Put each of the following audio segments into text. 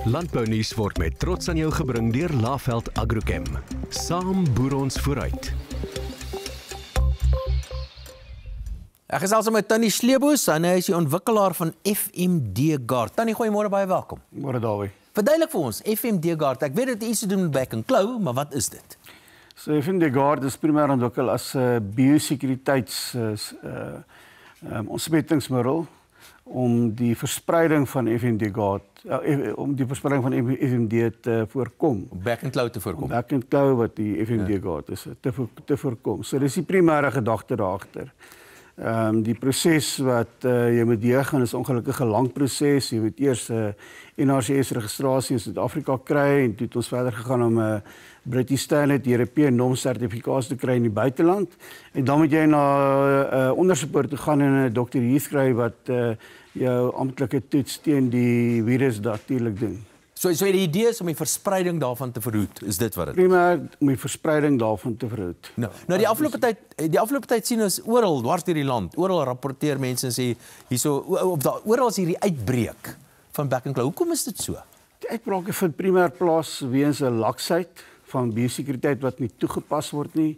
Landbounuus word met trots aan jou gebring deur Laveld Agrochem. Saam boer ons vooruit. Ek gesels met Tannie Sleeboes en hy is die ontwikkelaar van FMD Guard. Tannie, goeiemôre, baie welkom. Môre Dawie. Verduidelik vir ons, FMD Guard. Ek weet dit het iets te doen met back and claw, maar wat is dit? So FMD Guard is primêr ontwikkel as 'n biosekuriteits ontsmettingsmiddel om die verspreiding van FMD Guard om die verspreiding van FMD te voorkom. Back and claw te voorkom. Back and claw wat die FMD Guard is te voorkom. So dis die primêre gedagte daagter. Die proses wat jy moet deurgaan is ongelukkig 'n lang proses. Jy moet eers 'n NRCS registrasie in Suid-Afrika kry en toe het ons verder gegaan om 'n British Standard European Norm sertifikaat te kry in die buiteland. En dan moet jy na ondersoek toe gaan en 'n dokter hier skryf wat jou amptelike toets teen die virus natuurlik doen. So die idee is om die verspreiding daarvan te verhoed. Is dit wat dit is? Primêr om die verspreiding daarvan te verhoed. Nou die afgelope tyd sien ons oral dwars deur die land. Oral rapporteer mense en sê hierso oral is hierdie uitbreek van back and claw. Hoekom is dit so? Die uitbrake vind primêr plaas weens 'n laksheid van biosekuriteit wat nie toegepas word nie.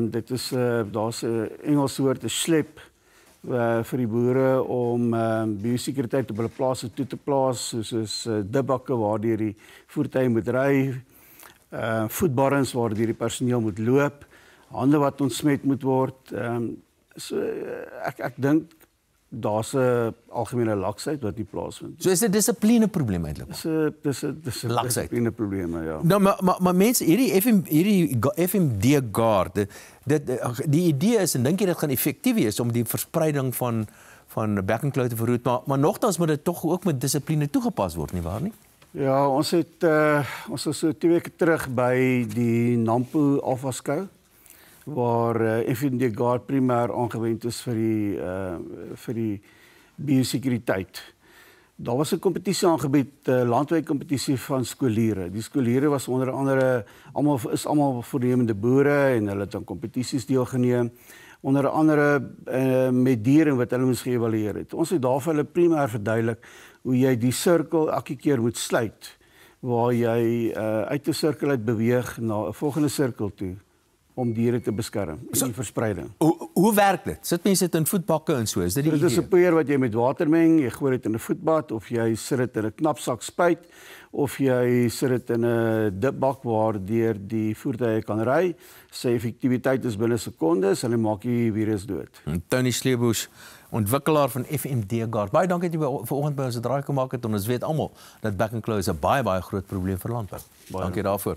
Dit is daar's 'n Engelse woord, 'n slep vir die boere om biosekuriteit op hulle plase toe te plaas, soos dibbakke waardeur die voertuie moet ry, voetbarrens waardeur die personeel moet loop, hande wat ontsmet moet word. So ek dink daar's 'n algemene laksheid wat nie plaasvind. So is dit 'n dissipline probleem eintlik. Dis 'n dissipline probleme, ja. Nou maar mense hierdie FMD Guard, die idee is en dink jy dit gaan effektief wees om die verspreiding van back and claw te verhoed, maar nogtans moet dit tog ook met dissipline toegepas word, nie waar nie? Ja, ons was so 2 weke terug by die Nampo Alpha waar FMD Guard primêr aangewend is vir die biosekuriteit. Daar was 'n kompetisie aangebied, 'n landwyse kompetisie van skooliere. Die skooliere was onder andere almal voornemende boere en hulle het aan kompetisies deelgeneem. Onder andere met diere wat hulle moes geëvalueer het. Ons het daarvoor hulle primêr verduidelik hoe jy die sirkel elke keer moet sluit, waar jy uit 'n sirkel uit beweeg na 'n volgende sirkel toe, om diere te beskerm en die verspreiding. Hoe werk dit? Sit mense dit in voetbakke en so? Is dit die idee? Dit is 'n poeier wat jy met water meng, jy gooi dit in 'n voetbad of jy sit dit in 'n knapsak spuit of jy sit dit in 'n dipbak waardeur die voertuie kan ry. Sy effektiwiteit is binne sekondes en hy maak die virus dood. Tannie Sleeboes, ontwikkelaar van FMD Guard. Baie dankie dat jy vanoggend by ons 'n draai gemaak het en ons weet almal dat back and claw is 'n baie groot probleem vir landbou. Dankie daarvoor.